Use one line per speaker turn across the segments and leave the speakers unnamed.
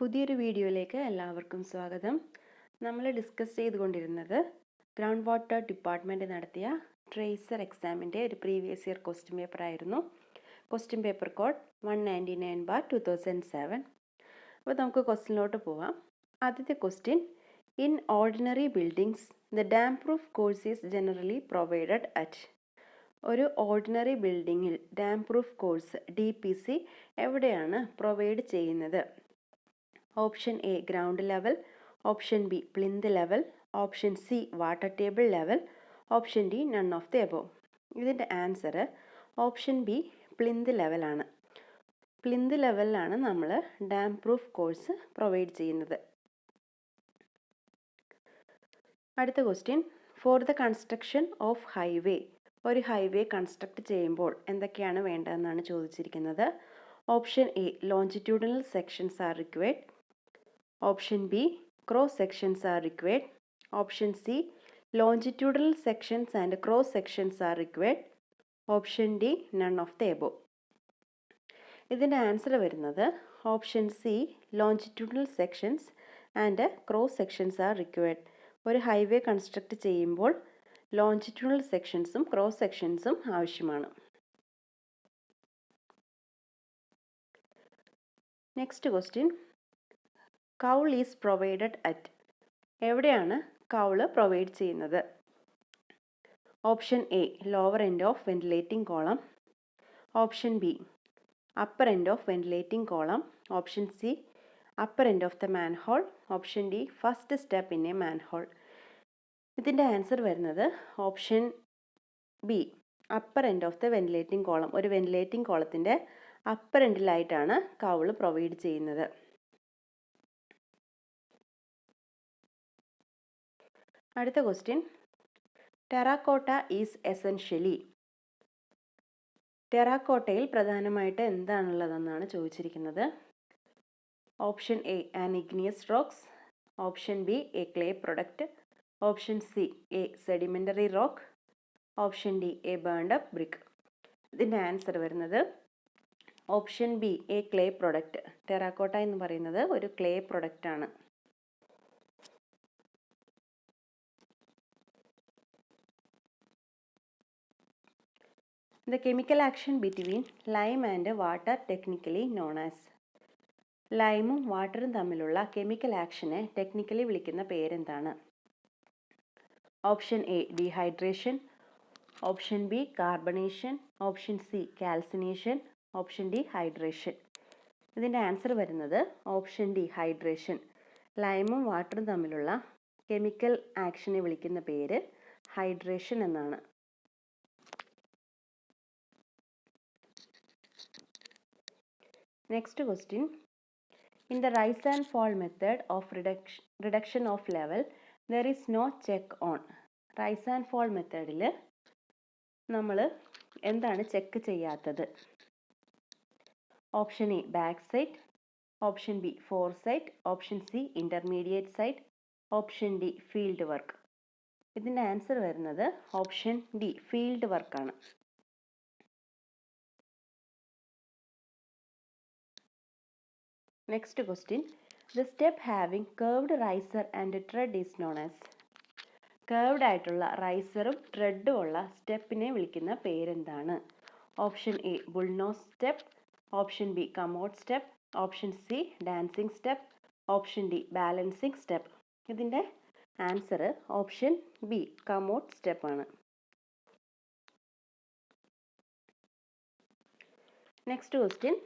പുതിയൊരു വീഡിയോയിലേക്ക് എല്ലാവർക്കും സ്വാഗതം. നമ്മൾ ഡിസ്കസ് ചെയ്തുകൊണ്ടിരുന്നത് ഗ്രൗണ്ട് വാട്ടർ ഡിപ്പാർട്ട്മെൻറ്റ് നടത്തിയ ട്രേസർ എക്സാമിൻ്റെ ഒരു പ്രീവിയസ് ഇയർ ക്വസ്റ്റ്യൻ പേപ്പർ ആയിരുന്നു. Question paper code 199/2007. അപ്പോൾ നമുക്ക് ക്വസ്റ്റ്യനിലോട്ട് പോവാം. ആദ്യത്തെ question, in ordinary buildings the damp proof course is generally provided at. ഒരു ഓർഡിനറി ബിൽഡിങ്ങിൽ ഡാം പ്രൂഫ് കോഴ്സ് DPC എവിടെയാണ് പ്രൊവൈഡ് ചെയ്യുന്നത്? Option A ground level, option B plinth level, option C water table level, option D none of the above. ഇതിൻ്റെ answer option B plinth ലെവലാണ്. Plinth ലെവലിലാണ് നമ്മൾ dam proof course provide ചെയ്യുന്നത്. അടുത്ത question, for the construction of highway. ഒരു highway construct ചെയ്യുമ്പോൾ എന്തൊക്കെയാണ് വേണ്ടതെന്നാണ് ചോദിച്ചിരിക്കുന്നത്. Option A longitudinal sections are required. Option B cross sections are required. Option C longitudinal sections and cross sections are required. Option D none of the above. ഇതിൻ്റെ answer വരുന്നത് option C longitudinal sections and cross sections are required. ഒരു highway construct ചെയ്യുമ്പോൾ longitudinal സെക്ഷൻസും cross സെക്ഷൻസും ആവശ്യമാണ്. Next question, Kaul is provided at. എവിടെയാണ് cowl provide ചെയ്യുന്നത്? Option A lower end of ventilating column. Option B upper end of ventilating column. Option C upper end of the manhole. Option D first step in A manhole. ഇതിൻ്റെ answer വരുന്നത് option B upper end of the ventilating column. ഒരു ventilating കോളത്തിൻ്റെ upper എൻഡിലായിട്ടാണ് cowl provide ചെയ്യുന്നത്. അടുത്ത question, terracotta is essentially. ടെറാക്കോട്ടയിൽ പ്രധാനമായിട്ട് എന്താണുള്ളതെന്നാണ് ചോദിച്ചിരിക്കുന്നത്. Option A an igneous rocks. Option B a clay product. Option C a sedimentary rock. Option D a burned up brick. ഇതിൻ്റെ answer വരുന്നത് option B a clay product. Terracotta എന്ന് പറയുന്നത് ഒരു clay പ്രൊഡക്റ്റാണ്. The chemical action between lime and water technically known as. ലൈമും വാട്ടറും തമ്മിലുള്ള chemical ആക്ഷനെ technically വിളിക്കുന്ന പേരെന്താണ്? Option A dehydration. Option B carbonation. Option C calcination. Option D hydration. ഇതിൻ്റെ answer വരുന്നത് ഓപ്ഷൻ ഡി ഹൈഡ്രേഷൻ. ലൈമും വാട്ടറും തമ്മിലുള്ള കെമിക്കൽ ആക്ഷനെ വിളിക്കുന്ന പേര് ഹൈഡ്രേഷൻ എന്നാണ്. Next question, in the rise and fall method of reduction of level, there is no check on. Rise and fall മെത്തേഡിൽ നമ്മൾ എന്താണ് ചെക്ക് ചെയ്യാത്തത്? Option A back side. Option B fore side. Option C intermediate side. Option D field work. ഇതിൻ്റെ answer വരുന്നത് option D field വർക്കാണ്. Next question, the step having curved riser and tread is known as. Curved ആയിട്ടുള്ള റൈസറും ട്രെഡും ഉള്ള സ്റ്റെപ്പിനെ വിളിക്കുന്ന പേരെന്താണ്? Option A bullnose step. Option B commode step. Option C dancing step. Option D balancing step. ഇതിൻ്റെ answer option B commode സ്റ്റെപ്പാണ്. Next question,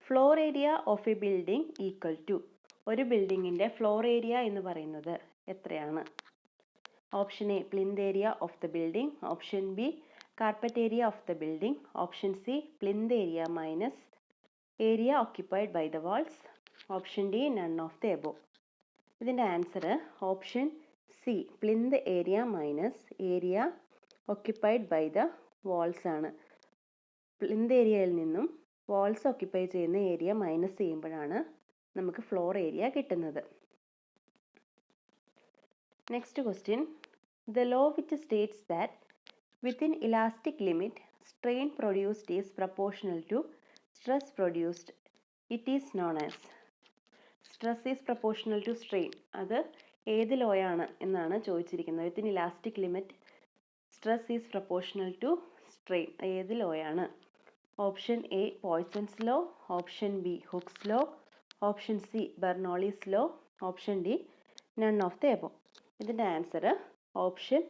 floor area of a building equal to. ഒരു ബിൽഡിങ്ങിൻ്റെ ഫ്ലോർ ഏരിയ എന്ന് പറയുന്നത് എത്രയാണ്? Option A plinth area of the building. Option B carpet area of the building. Option C plinth area minus area occupied by the walls. Option D none of the above. ഇതിൻ്റെ answer option C plinth area minus area occupied by the walls ആണ്. Plinth ഏരിയയിൽ നിന്നും walls occupy ചെയ്യുന്ന area minus ചെയ്യുമ്പോഴാണ് നമുക്ക് floor area കിട്ടുന്നത്. Next question, the law which states that within elastic limit strain produced is proportional to stress produced. It is known as. Stress is proportional to strain, അത് ഏത് ലോയാണ് എന്നാണ് ചോദിച്ചിരിക്കുന്നത്. Within elastic limit stress is proportional to strain, ഏത് ലോയാണ്? Option A Poisson's law, option B Hooke's law, option C Bernoulli's law, option D none of the above. ഇതിൻ്റെ answer option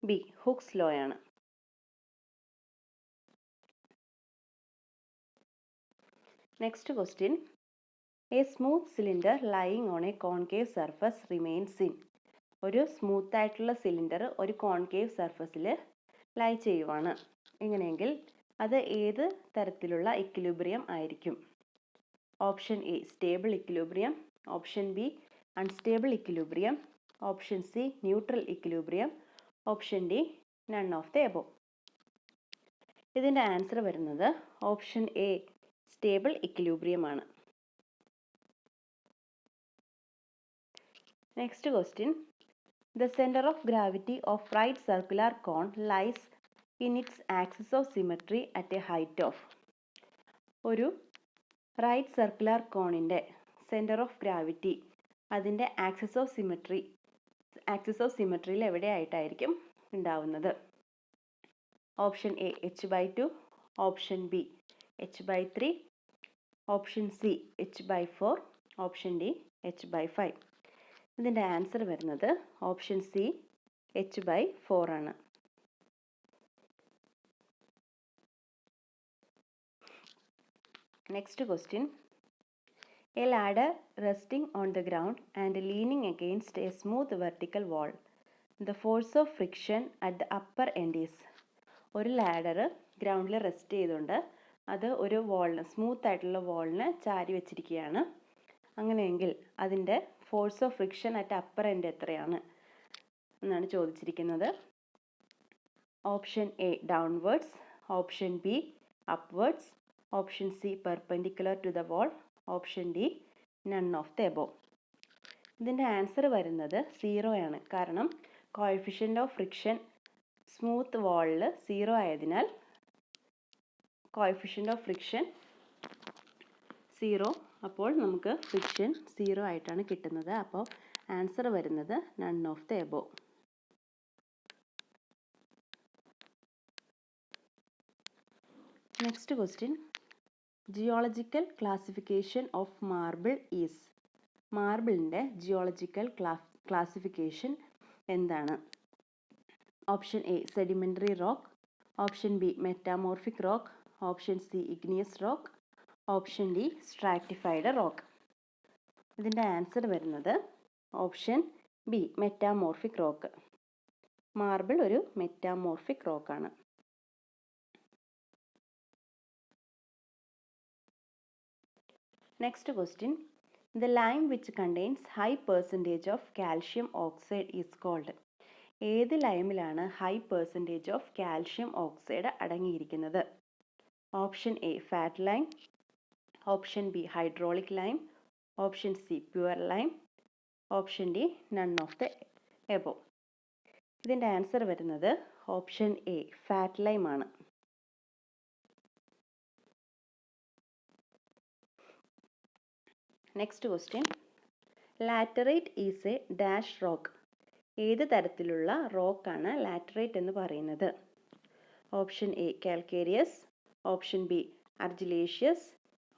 B Hooke's law ആണ്. Next question, A smooth cylinder lying on a concave surface remains in. ഒരു smooth ആയിട്ടുള്ള cylinder ഒരു concave സർഫസിൽ lie ചെയ്യുവാണ്. എങ്ങനെയെങ്കിൽ അത് ഏത് തരത്തിലുള്ള ഇക്വിലിബ്രിയം ആയിരിക്കും? Option A stable equilibrium, option B unstable equilibrium, option C neutral equilibrium, option D none of the above. ഇതിൻ്റെ ആൻസർ വരുന്നത് ഓപ്ഷൻ എ സ്റ്റേബിൾ ഇക്വിലിബ്രിയം ആണ്. Next question, the centre of gravity of right circular cone lies in its axis of symmetry at a height of. ഒരു right circular കോണിൻ്റെ centre of gravity അതിൻ്റെ axis of സിമെട്രിയിൽ എവിടെയായിട്ടായിരിക്കും ഉണ്ടാവുന്നത്? Option A h/2, option B h/3, option C h/4, option D h/5. ഇതിൻ്റെ answer വരുന്നത് option C h/4 ആണ്. Next question, a ladder resting on the ground and leaning against a smooth vertical wall. The force of friction at the upper end is. ഒരു ladder ഗ്രൗണ്ടിൽ rest ചെയ്തുകൊണ്ട് അത് ഒരു വാളിന്, smooth ആയിട്ടുള്ള വാളിന് ചാരി വെച്ചിരിക്കുകയാണ്. അങ്ങനെയെങ്കിൽ അതിൻ്റെ force of friction at upper end എത്രയാണ് എന്നാണ് ചോദിച്ചിരിക്കുന്നത്. Option A downwards, option B upwards, option C perpendicular to the wall, option D none of the above. ഇതിൻ്റെ ആൻസർ വരുന്നത് 0 ആണ്. കാരണം കോഎഫിഷ്യൻ്റ് ഓഫ് ഫ്രിക്ഷൻ സ്മൂത്ത് വാളിൽ 0 ആയതിനാൽ കോഎഫിഷ്യൻ്റ് ഓഫ് ഫ്രിക്ഷൻ 0, അപ്പോൾ നമുക്ക് ഫ്രിക്ഷൻ 0 ആയിട്ടാണ് കിട്ടുന്നത്. അപ്പോൾ ആൻസർ വരുന്നത് none of the above. Next question, geological classification of marble is. മാർബിളിൻ്റെ ജിയോളജിക്കൽ ക്ലാസിഫിക്കേഷൻ എന്താണ്? Option A sedimentary rock, option B metamorphic rock, option C igneous rock, option D stratified rock. ഇതിൻ്റെ answer വരുന്നത് option B metamorphic rock. Marble ഒരു metamorphic റോക്കാണ്. Next question, the lime which contains high percentage of calcium oxide is called. ഏത് ലൈമിലാണ് high percentage of calcium oxide അടങ്ങിയിരിക്കുന്നത്? Option A fat lime, option B hydraulic lime, option C pure lime, option D none of the above. ഇതിൻ്റെ answer വരുന്നത് option A fat lime ആണ്. Next question, laterite is A dash rock. ഏത് തരത്തിലുള്ള റോക്കാണ് laterite എന്ന് പറയുന്നത്? Option A calcareous, option B argillaceous,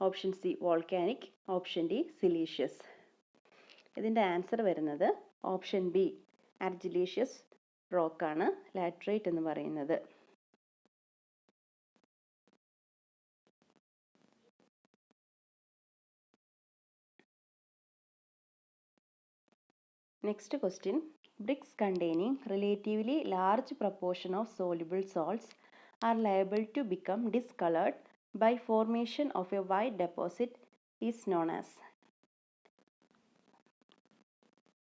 option C volcanic, option D siliceous. ഇതിൻ്റെ answer വരുന്നത് option B argillaceous റോക്കാണ് laterite എന്ന് പറയുന്നത്. Next question, bricks containing relatively large proportion of soluble salts are liable to become discolored by formation of a white deposit is known as.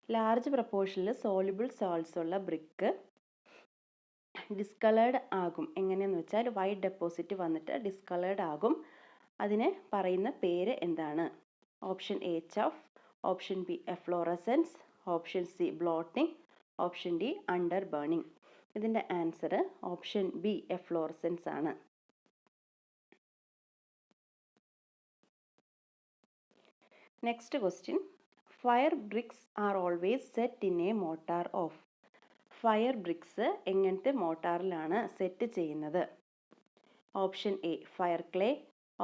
Large proportion soluble salts ഉള്ള brick ഡിസ്കളേർഡ് ആകും. എങ്ങനെയെന്ന് വെച്ചാൽ white deposit വന്നിട്ട് ഡിസ്കളേർഡ് ആകും. അതിനെ പറയുന്ന പേര് എന്താണ്? Option A chuff, option B efflorescence, option C bloating, option D under burning. ഇതിൻ്റെ ആൻസർ ഓപ്ഷൻ ബി എഫ്ലോറസൻസ് ആണ്. Next question, fire bricks are always set in a mortar of. Fire bricks എങ്ങനത്തെ മോട്ടാറിലാണ് സെറ്റ് ചെയ്യുന്നത്? Option A fire clay,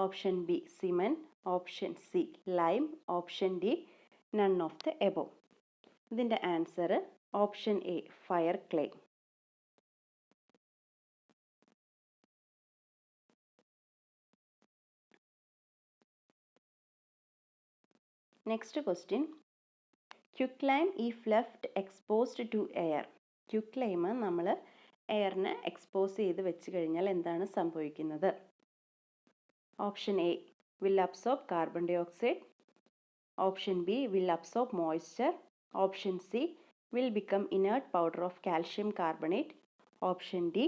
option B cement, option C lime, option D none of the above. ഇതിൻ്റെ answer option A fire clay. Next question, quick lime if left exposed to air. Quick lime നമ്മൾ എയറിന് expose ചെയ്ത് വെച്ച് കഴിഞ്ഞാൽ എന്താണ് സംഭവിക്കുന്നത്? Option A will absorb carbon dioxide, option B will absorb moisture, option C will become inert powder of calcium carbonate, option D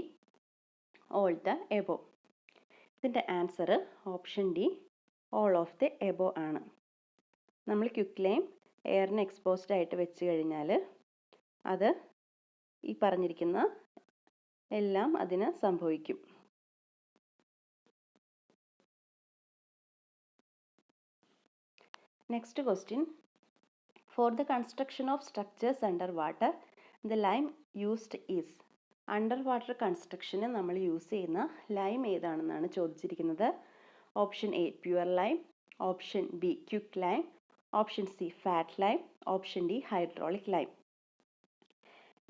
all the above. ഇതിൻ്റെ answer option D all of the above ആണ്. നമ്മൾ quick lime എയറിന് exposed ആയിട്ട് വെച്ച് കഴിഞ്ഞാൽ അത് ഈ പറഞ്ഞിരിക്കുന്ന എല്ലാം അതിന് സംഭവിക്കും. Next question, for the construction of structures under water the lime used is. Under water കൺസ്ട്രക്ഷന് നമ്മൾ യൂസ് ചെയ്യുന്ന ലൈം ഏതാണെന്നാണ് ചോദിച്ചിരിക്കുന്നത്. Option A pure lime, option B quick lime, option C fat lime, option D hydraulic lime.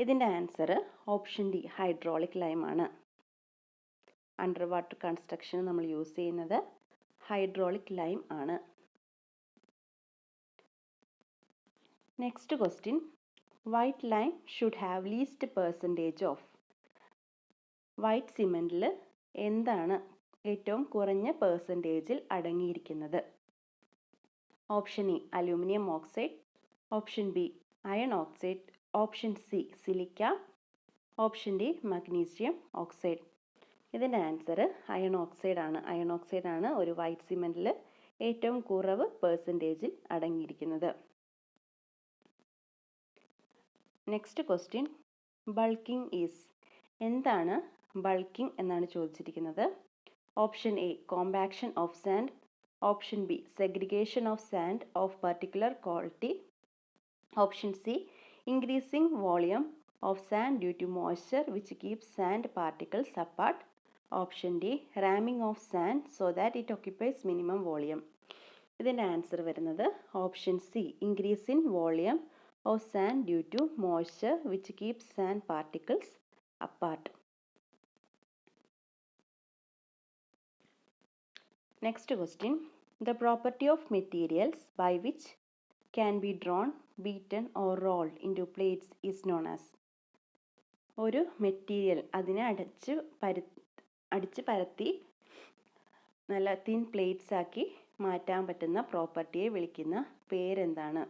ഇതിൻ്റെ answer option D hydraulic lime ആണ്. Under water കൺസ്ട്രക്ഷന് നമ്മൾ use ചെയ്യുന്നത് ഹൈഡ്രോളിക് ലൈം ആണ്. Next question, white lime should have least percentage of. White സിമെൻറ്റിൽ എന്താണ് ഏറ്റവും കുറഞ്ഞ പെർസെൻറ്റേജിൽ അടങ്ങിയിരിക്കുന്നത്? Option A aluminium oxide, option B iron oxide, option C silica, option D magnesium oxide. ഇതിൻ്റെ ആൻസർ അയൺ ഓക്സൈഡ് ആണ്. Iron oxide ആണ് ഒരു വൈറ്റ് സിമെൻറ്റിൽ ഏറ്റവും കുറവ് പെർസെൻറ്റേജിൽ അടങ്ങിയിരിക്കുന്നത്. Next question, bulking is. എന്താണ് ബൾക്കിംഗ് എന്നാണ് ചോദിച്ചിരിക്കുന്നത്. Option A compaction of sand, option B segregation of sand of particular quality, option C increasing volume of sand due to moisture which keeps sand particles apart, option D ramming of sand so that it occupies minimum volume. ഇതിൻ്റെ answer വരുന്നത് option C increase in volume of sand due to moisture which keeps sand particles apart. Next question, the property of materials by which can be drawn, beaten or rolled into plates is known as. ഒരു material അതിനെ അടിച്ച് പരത്തി നല്ല thin plates ആക്കി മാറ്റാൻ പറ്റുന്ന പ്രോപ്പർട്ടിയെ വിളിക്കുന്ന പേരെന്താണ്?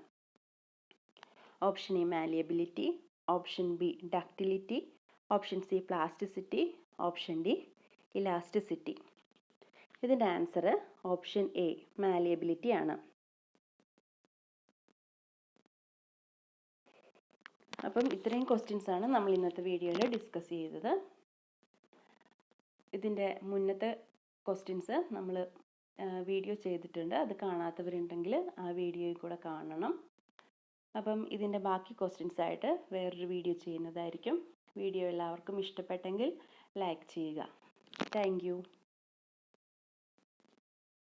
Option A malleability, option B ductility, option C plasticity, option D elasticity. ഇതിൻ്റെ ആൻസർ ഓപ്ഷൻ എ മാലിയബിലിറ്റി ആണ്. അപ്പം ഇത്രയും ക്വസ്റ്റ്യൻസ് ആണ് നമ്മൾ ഇന്നത്തെ വീഡിയോയിൽ ഡിസ്കസ് ചെയ്തത്. ഇതിൻ്റെ മുന്നത്തെ ക്വസ്റ്റ്യൻസ് നമ്മൾ വീഡിയോ ചെയ്തിട്ടുണ്ട്. അത് കാണാത്തവരുണ്ടെങ്കിൽ ആ വീഡിയോയിൽ കൂടെ കാണണം. അപ്പം ഇതിൻ്റെ ബാക്കി ക്വസ്റ്റ്യൻസ് ആയിട്ട് വേറൊരു വീഡിയോ ചെയ്യുന്നതായിരിക്കും. വീഡിയോ എല്ലാവർക്കും ഇഷ്ടപ്പെട്ടെങ്കിൽ ലൈക്ക് ചെയ്യുക. Thank you.